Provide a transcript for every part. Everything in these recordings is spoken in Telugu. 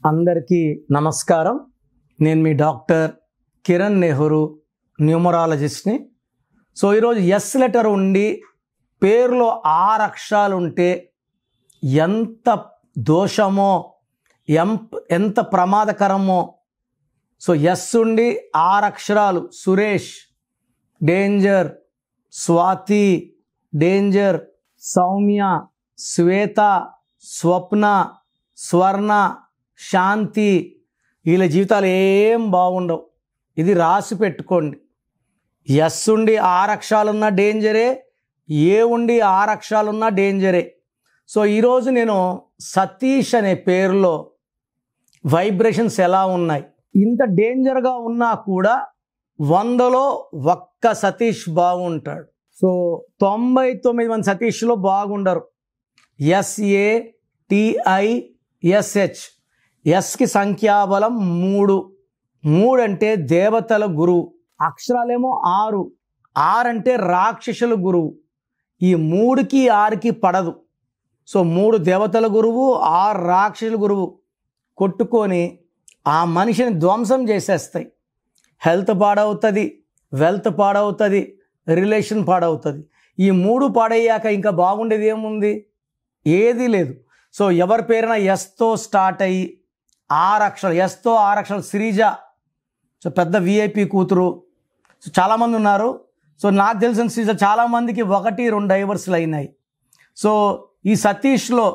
అందరికీ నమస్కారం. నేను మీ డాక్టర్ కిరణ్ నెహ్రూ, న్యూమరాలజిస్ట్ని. సో ఈరోజు ఎస్ లెటర్ ఉండి పేరులో 6 అక్షరాలు ఉంటే ఎంత దోషమో, ఎంత ప్రమాదకరమో. సో ఎస్ ఉండి 6 అక్షరాలు: సురేష్ డేంజర్, స్వాతి డేంజర్, సౌమ్య, శ్వేత, స్వప్న, స్వర్ణ, శాంతి. వీళ్ళ జీవితాలు ఏం బాగుండవు. ఇది రాసి పెట్టుకోండి. ఎస్ ఉండి 6 అక్షరాలున్న డేంజరే, ఏ ఉండి 6 అక్షరాలున్న డేంజరే. సో ఈరోజు నేను సతీష్ అనే పేరులో వైబ్రేషన్స్ ఎలా ఉన్నాయి, ఇంత డేంజర్గా ఉన్నా కూడా 100లో ఒక్క సతీష్ బాగుంటాడు. సో 99 మంది సతీష్లో బాగుండరు. SATISH, ఎస్కి సంఖ్యాబలం 3. 3 అంటే దేవతల గురువు. అక్షరాలేమో 6. 6 అంటే రాక్షసుల గురువు. ఈ 3కి 6కి పడదు. సో 3 దేవతల గురువు, 6 రాక్షసుల గురువు కొట్టుకొని ఆ మనిషిని ధ్వంసం చేసేస్తాయి. హెల్త్ పాడవుతుంది, వెల్త్ పాడవుతుంది, రిలేషన్ పాడవుతుంది. ఈ 3 పాడయ్యాక ఇంకా బాగుండేది ఏముంది? ఏదీ లేదు. సో ఎవరి పేరైనా ఎస్తో స్టార్ట్ అయ్యి 6 అక్షరాలు, ఎస్తో 6 అక్షరాలు, శ్రీజ. సో పెద్ద విఐపి కూతురు. సో చాలామంది ఉన్నారు. సో నాకు తెలిసిన శ్రీజ చాలామందికి 1-2 డైవర్స్లు అయినాయి. సో ఈ సతీష్లో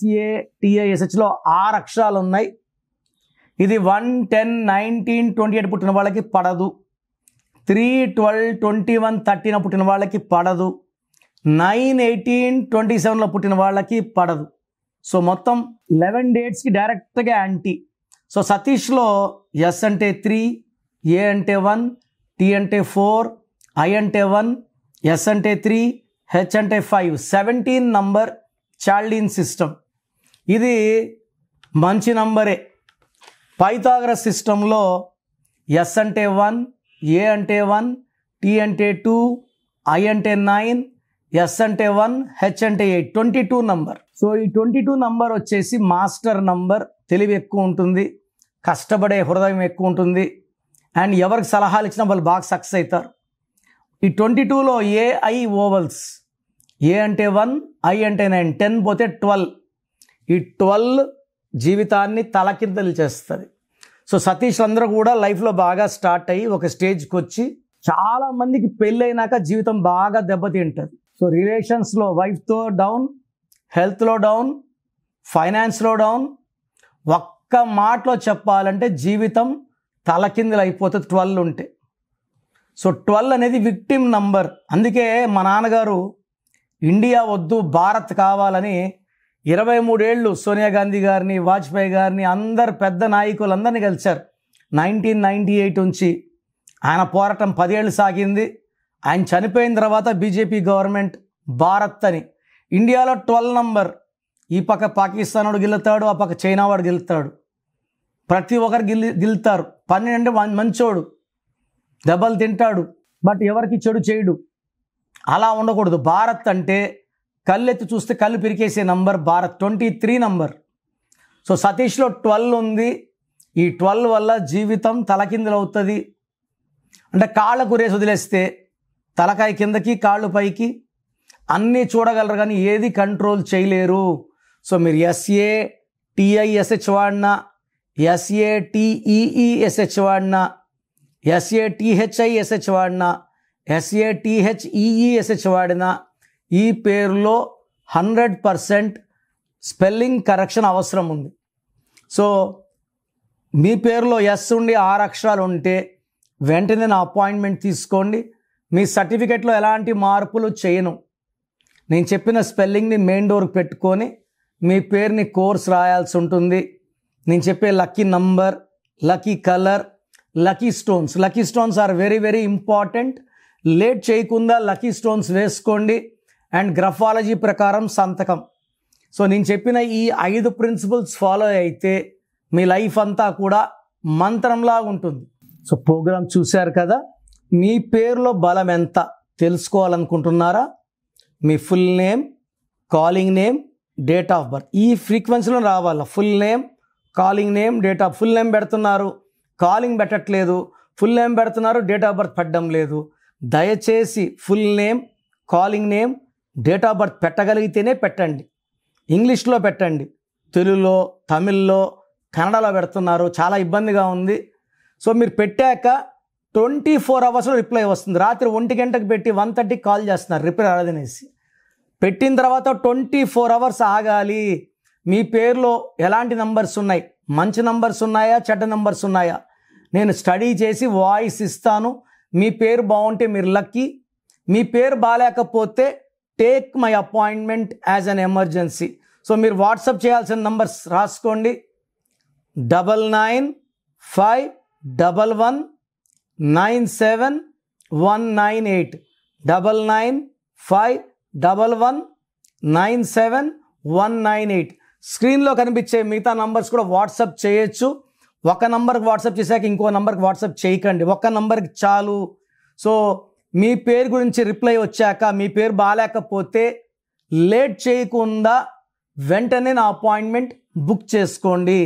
SATISHలో 6 అక్షరాలు ఉన్నాయి. ఇది 1, 10, 19, 28 పుట్టిన వాళ్ళకి పడదు. 3, 12, 21, 13 పుట్టిన వాళ్ళకి పడదు. 9, 18, 27లో పుట్టిన వాళ్ళకి పడదు. సో మొత్తం 11 డేట్స్కి డైరెక్ట్గా యాంటీ. సో సతీష్లో ఎస్ అంటే 3, ఏ అంటే 1, టీ అంటే 4, ఐ అంటే 1, ఎస్ అంటే 3, హెచ్ అంటే 5. 17 నంబర్ చాల్డీన్ సిస్టమ్. ఇది మంచి నంబరే. పైథాగరస్ సిస్టంలో ఎస్ అంటే 1, ఏ అంటే 1, టీ అంటే 2, ఐ అంటే 9, ఎస్ అంటే 1, హెచ్ అంటే 8. 22 నంబర్. సో ఈ 22 నంబర్ వచ్చేసి మాస్టర్ నంబర్. తెలివి ఎక్కువ ఉంటుంది, కష్టపడే హృదయం ఎక్కువ ఉంటుంది, అండ్ ఎవరికి సలహాలు ఇచ్చినా వాళ్ళు బాగా సక్సెస్ అవుతారు. ఈ 22లో ఏఐ ఓవల్స్. ఏ అంటే 1, ఐ అంటే 9, 10 పోతే 12. ఈ 12 జీవితాన్ని తలకిందలు చేస్తుంది. సో సతీష్ అందరూ కూడా లైఫ్లో బాగా స్టార్ట్ అయ్యి ఒక స్టేజ్కి వచ్చి చాలామందికి పెళ్ళైనాక జీవితం బాగా దెబ్బతింటుంది. సో రిలేషన్స్లో వైఫ్తో డౌన్, హెల్త్లో డౌన్, ఫైనాన్స్లో డౌన్. ఒక్క మాటలో చెప్పాలంటే జీవితం తలకిందులు అయిపోతుంది 12 ఉంటే. సో 12 అనేది విక్టిమ్ నంబర్. అందుకే మా నాన్నగారు ఇండియా వద్దు భారత్ కావాలని 23 ఏళ్ళు సోనియా గాంధీ గారిని, వాజ్పేయి గారిని, అందరు పెద్ద నాయకులందరినీ కలిశారు. 1998 నుంచి ఆయన పోరాటం 10 ఏళ్ళు సాగింది. ఆయన చనిపోయిన తర్వాత బీజేపీ గవర్నమెంట్ భారత్ అని. ఇండియాలో 12 నంబర్. ఈ పక్క పాకిస్తాన్ వాడు గెలుతాడు, ఆ పక్క చైనా వాడు గెలుతాడు. ప్రతి ఒక్కరు గెలుతారు. 12 అంటే మంచోడు, దెబ్బలు తింటాడు, బట్ ఎవరికి చెడు చేయడు. అలా ఉండకూడదు. భారత్ అంటే కళ్ళెత్తి చూస్తే కళ్ళు పిరికేసే నంబర్ భారత్. 23 నంబర్. సో సతీష్లో 12 ఉంది. ఈ 12 వల్ల జీవితం తలకిందులు అవుతుంది. అంటే కాళ్ళకు రేసి వదిలేస్తే తలకాయ కిందకి, కాళ్ళు పైకి అన్నీ చూడగలరు కానీ ఏది కంట్రోల్ చేయలేరు. సో మీరు SATISH వాడినా, SATEESH వాడినా, SATHISH వాడినా, SATHEESH వాడినా ఈ పేరులో 100% స్పెల్లింగ్ కరెక్షన్ అవసరం ఉంది. సో మీ పేరులో ఎస్ ఉండి 6 అక్షరాలు ఉంటే వెంటనే నా అపాయింట్మెంట్ తీసుకోండి. మీ సర్టిఫికెట్లో ఎలాంటి మార్పులు చేయను. నేను చెప్పిన స్పెల్లింగ్ని మెయిన్ డోర్కి పెట్టుకొని మీ పేరుని కోర్స్ రాయాల్సి ఉంటుంది. నేను చెప్పే lucky number, lucky colour, lucky stones. Lucky stones are very very important. Late చేయకుండా లక్కీ స్టోన్స్ వేసుకోండి. అండ్ గ్రఫాలజీ ప్రకారం సంతకం. సో నేను చెప్పిన ఈ 5 ప్రిన్సిపల్స్ ఫాలో అయితే మీ లైఫ్ అంతా కూడా మంత్రంలాగా ఉంటుంది. సో ప్రోగ్రామ్ చూశారు కదా. మీ పేరులో బలం ఎంత తెలుసుకోవాలనుకుంటున్నారా? మీ full name, calling name, date of birth ఈ ఫ్రీక్వెన్సీలో రావాలి. Full name, calling name, date of full name పెడుతున్నారు, కాలింగ్ పెట్టట్లేదు, ఫుల్ నేమ్ పెడుతున్నారు, డేట్ ఆఫ్ బర్త్ పెట్టడం లేదు. దయచేసి full name, calling name, date of birth పెట్టగలిగితేనే పెట్టండి. ఇంగ్లీష్లో పెట్టండి, తెలుగులో, తమిళ్లో, కన్నడలో పెడుతున్నారు, చాలా ఇబ్బందిగా ఉంది. సో మీరు పెట్టాక 24 అవర్స్లో రిప్లై వస్తుంది. రాత్రి 1 గంటకు పెట్టి 1:30కి కాల్ చేస్తున్నారు రిప్లై రాదనేసి. పెట్టిన తర్వాత 24 అవర్స్ ఆగాలి. మీ పేరులో ఎలాంటి నంబర్స్ ఉన్నాయి, మంచి నంబర్స్ ఉన్నాయా, చెడ్డ నంబర్స్ ఉన్నాయా, నేను స్టడీ చేసి వాయిస్ ఇస్తాను. మీ పేరు బాగుంటే మీరు లక్కీ, మీ పేరు బాగాలేకపోతే take my appointment as an emergency. So మీరు వాట్సాప్ చేయాల్సిన నంబర్స్ రాసుకోండి. 9951197198 9951197198. స్క్రీన్లో కనిపించే మిగతా నంబర్స్ కూడా వాట్సాప్ చేయొచ్చు. ఒక నంబర్కి వాట్సాప్ చేశాక ఇంకో నంబర్కి వాట్సాప్ చేయకండి, ఒక్క నంబర్కి చాలు. సో మీ పేరు గురించి రిప్లై వచ్చాక మీ పేరు బాగాలేకపోతే లేట్ చేయకుండా వెంటనే నా అపాయింట్మెంట్ బుక్ చేసుకోండి.